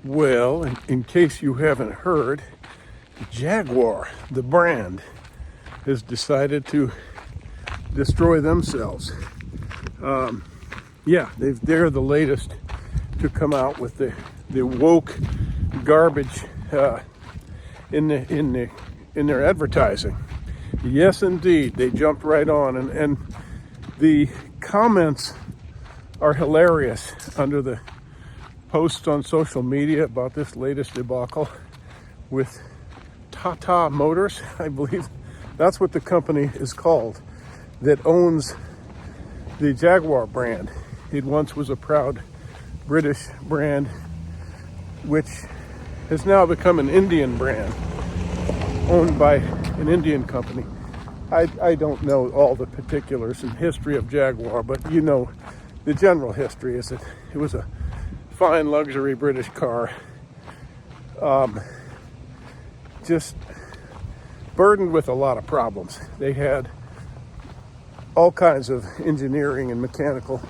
Well, in case you haven't heard, Jaguar, the brand, has decided to destroy themselves. They're the latest to come out with the woke garbage in their advertising. Yes, indeed, they jumped right on, and the comments are hilarious under the posts on social media about this latest debacle with TATA Motors, I believe that's what the company is called, that owns the Jaguar brand. It once was a proud British brand, which has now become an Indian brand, owned by an Indian company. I don't know all the particulars and history of Jaguar, but you know the general history is that it was a fine luxury British car, just burdened with a lot of problems. They had all kinds of engineering and mechanical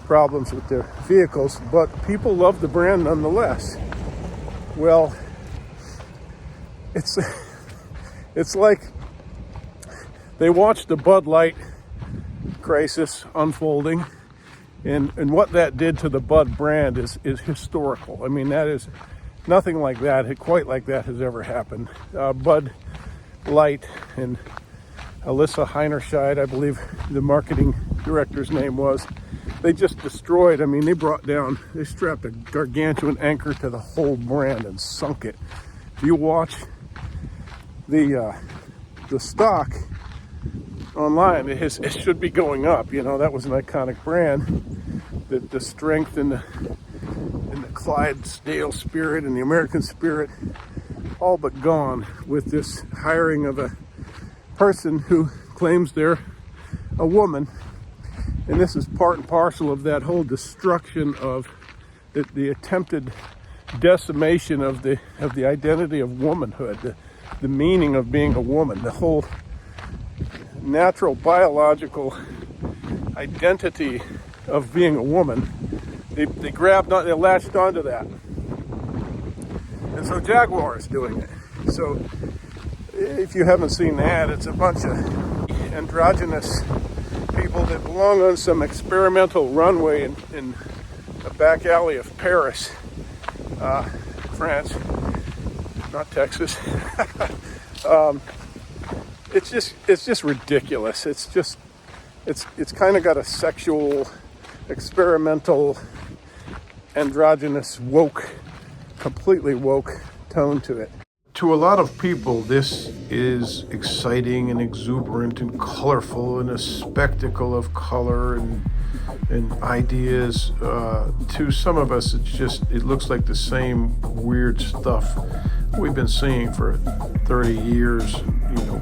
problems with their vehicles, but people loved the brand nonetheless. Well, it's like they watched the Bud Light crisis unfolding, and what that did to the Bud brand is historical. I mean, that is nothing like that, quite like that has ever happened. Bud Light and Alyssa Heinerscheid, I believe the marketing director's name was, they just destroyed. I mean, they strapped a gargantuan anchor to the whole brand and sunk it. If you watch the stock online, it should be going up. You know, that was an iconic brand. The strength in the Clydesdale spirit and the American spirit, all but gone with this hiring of a person who claims they're a woman. And this is part and parcel of that whole destruction of the attempted decimation of the identity of womanhood, the meaning of being a woman, the whole natural biological identity of being a woman. They latched onto that. And so Jaguar is doing it. So if you haven't seen that, it's a bunch of androgynous people that belong on some experimental runway in a back alley of Paris, France, not Texas. It's just ridiculous. It's kind of got a sexual, experimental, androgynous, woke, completely woke tone to it. To a lot of people, this is exciting and exuberant and colorful and a spectacle of color and ideas. To some of us, it looks like the same weird stuff we've been seeing for 30 years, you know,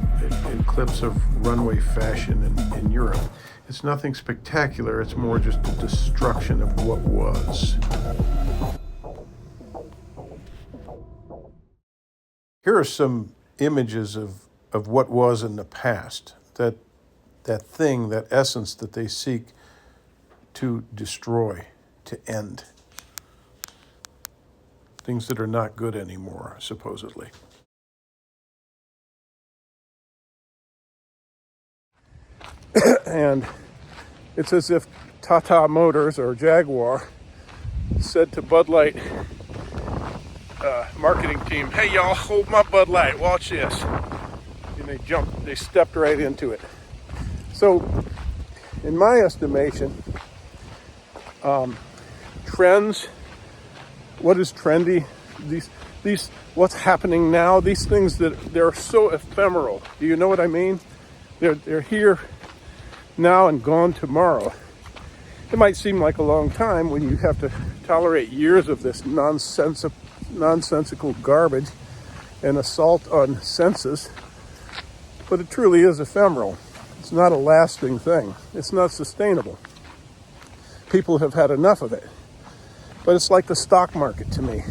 in clips of runway fashion in Europe. It's nothing spectacular, it's more just a destruction of what was. Here are some images of what was in the past, that thing, that essence that they seek to destroy, to end. Things that are not good anymore, supposedly. And it's as if TATA Motors or Jaguar said to Bud Light marketing team, "Hey y'all, hold my Bud Light, watch this." And they stepped right into it. So, in my estimation, trends, what is trendy, these what's happening now, these things that they're so ephemeral. Do you know what I mean? They're here now and gone tomorrow. It might seem like a long time when you have to tolerate years of this nonsensical garbage and assault on senses, but it truly is ephemeral. It's not a lasting thing. It's not sustainable. People have had enough of it. But it's like the stock market to me.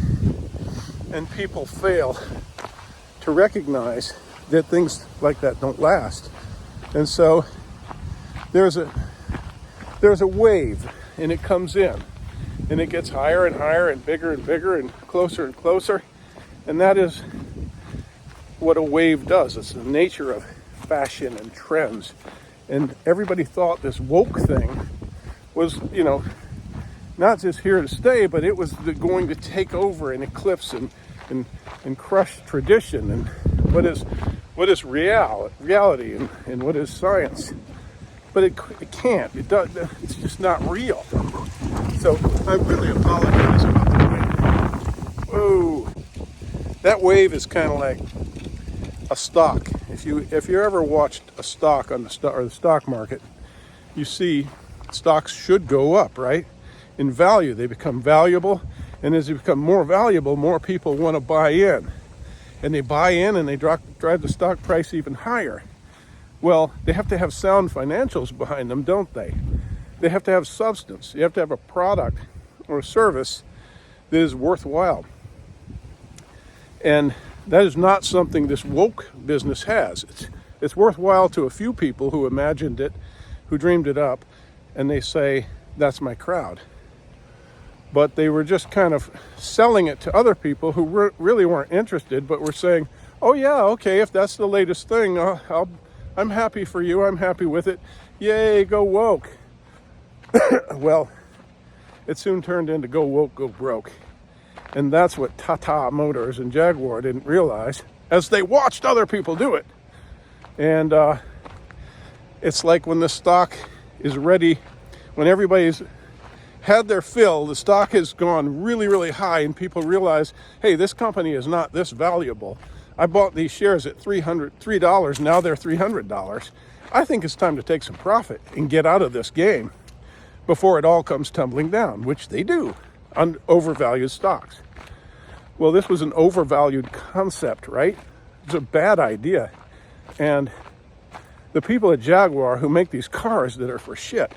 And people fail to recognize that things like that don't last. And so there's a wave, and it comes in. and it gets higher and higher and bigger and closer and closer. And that is what a wave does. It's the nature of fashion and trends. And everybody thought this woke thing was, not just here to stay, but it was going to take over and eclipse and crush tradition and what is reality and what is science. But it can't. It's just not real. So I really apologize about the wave. Whoa, that wave is kind of like a stock. If you ever watched a stock on the stock market, you see stocks should go up, right? In value, they become valuable, and as they become more valuable, more people want to buy in, and they buy in, and they drive the stock price even higher. Well, they have to have sound financials behind them, don't they? They have to have substance. You have to have a product or a service that is worthwhile. And that is not something this woke business has. It's worthwhile to a few people who imagined it, who dreamed it up, and they say, that's my crowd. But they were just kind of selling it to other people who really weren't interested, but were saying, oh yeah, okay, if that's the latest thing, I'm happy for you, I'm happy with it. Yay, go woke. Well, it soon turned into go woke, go broke. And that's what TATA Motors and Jaguar didn't realize as they watched other people do it. And it's like when the stock is ready, when everybody's had their fill, the stock has gone really, really high, and people realize, hey, this company is not this valuable. I bought these shares at $3, now they're $300. I think it's time to take some profit and get out of this game before it all comes tumbling down, which they do on overvalued stocks. Well, this was an overvalued concept, right? It's a bad idea. And the people at Jaguar who make these cars that are for shit,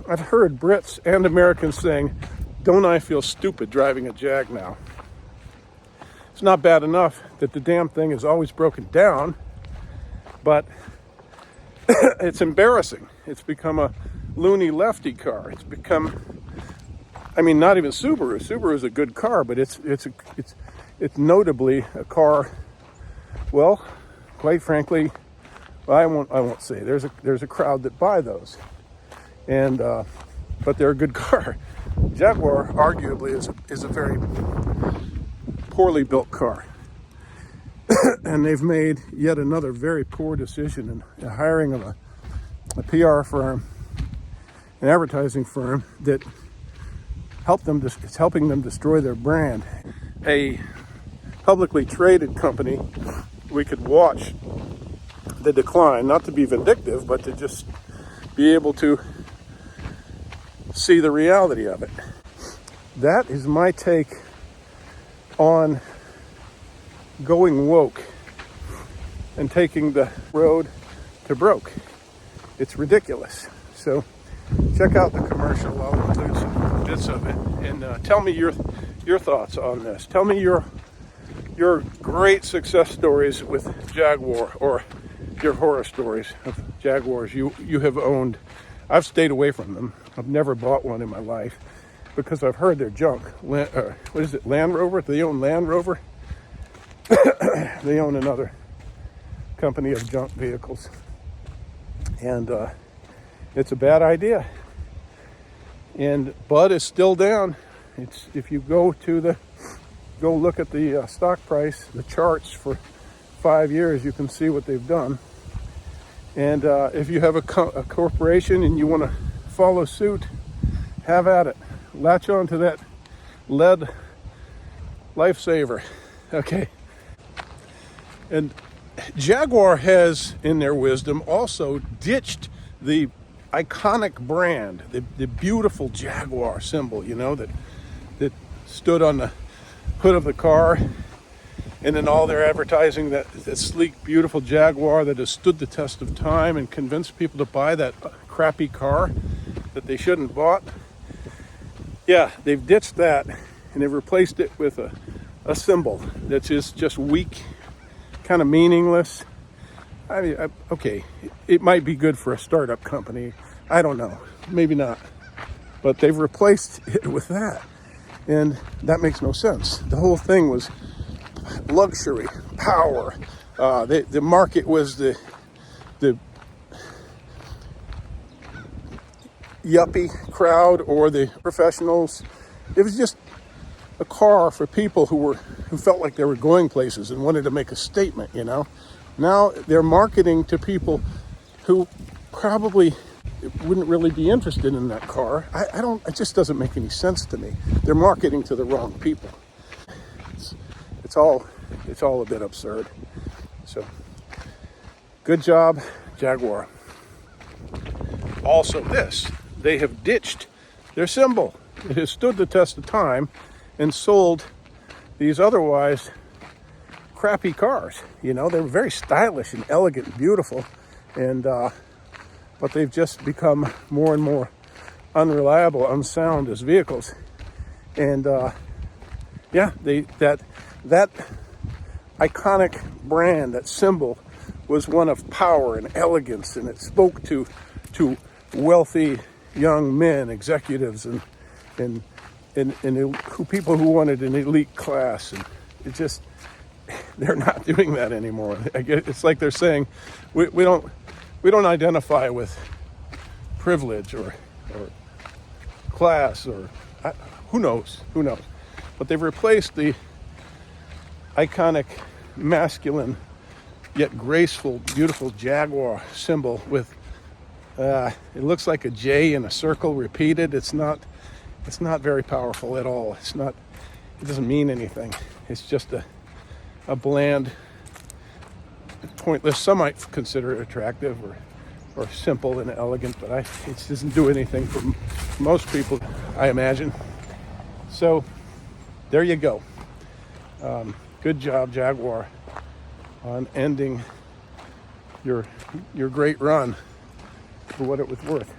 I've heard Brits and Americans saying, don't I feel stupid driving a Jag now? It's not bad enough that the damn thing is always broken down, but it's embarrassing. It's become a loony lefty car. It's become, not even Subaru. Subaru is a good car, but it's notably a car, well, quite frankly, I won't say. There's a crowd that buy those. And but they're a good car. Jaguar arguably is a very poorly built car. And they've made yet another very poor decision in the hiring of a PR firm, an advertising firm that it's helping them destroy their brand. A publicly traded company, we could watch the decline, not to be vindictive, but to just be able to see the reality of it. That is my take on going woke and taking the road to broke. It's ridiculous. So check out the commercial. I'll include some bits of it, and tell me your thoughts on this. Tell me your great success stories with Jaguar, or your horror stories of Jaguars you have owned. I've stayed away from them. I've never bought one in my life because I've heard they're junk. What is it, Land Rover? They own Land Rover. They own another company of junk vehicles. And it's a bad idea. And Bud is still down. If you go look at the stock price, the charts for 5 years, you can see what they've done. And if you have a corporation and you want to follow suit, have at it. Latch on to that lead lifesaver. Okay. And Jaguar has, in their wisdom, also ditched the iconic brand, the beautiful Jaguar symbol, that stood on the hood of the car, and in all their advertising, that sleek, beautiful Jaguar that has stood the test of time and convinced people to buy that crappy car that they shouldn't have bought. Yeah, they've ditched that, and they've replaced it with a symbol that is just weak, kind of meaningless. Okay, it might be good for a startup company. I don't know, maybe not. but they've replaced it with that. And that makes no sense. The whole thing was luxury, power. The market was the yuppie crowd or the professionals. It was just a car for people who felt like they were going places and wanted to make a statement, you know. Now they're marketing to people who probably wouldn't really be interested in that car. It just doesn't make any sense to me. They're marketing to the wrong people. It's all a bit absurd. So good job, Jaguar. Also they have ditched their symbol. It has stood the test of time and sold these otherwise crappy cars. You know, they're very stylish and elegant and beautiful, and but they've just become more and more unreliable, unsound as vehicles. And that iconic brand, that symbol, was one of power and elegance, and it spoke to wealthy young men, executives, and people who wanted an elite class. And it just, they're not doing that anymore. I guess it's like they're saying we don't identify with privilege or class or who knows. But they've replaced the iconic, masculine yet graceful, beautiful Jaguar symbol with it looks like a J in a circle repeated. It's not very powerful at all. It doesn't mean anything. It's just a bland, pointless. Some might consider it attractive or simple and elegant, but it doesn't do anything for most people, I imagine. So there you go. Good job, Jaguar, on ending your great run for what it was worth.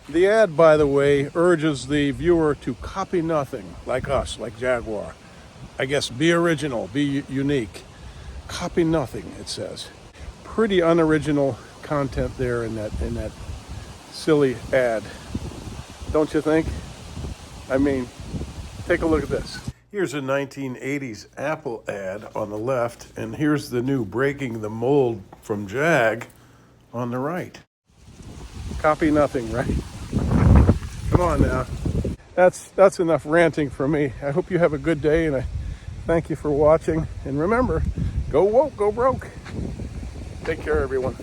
The ad, by the way, urges the viewer to copy nothing, like us, like Jaguar. I guess be original, be unique. Copy nothing, it says. Pretty unoriginal content there in that silly ad, don't you think? I mean, take a look at this. Here's a 1980s Apple ad on the left, and here's the new Breaking the Mold from Jag on the right. Copy nothing, right? Come on now. That's enough ranting for me. I hope you have a good day, and I thank you for watching. And remember, go woke, go broke. Take care, everyone.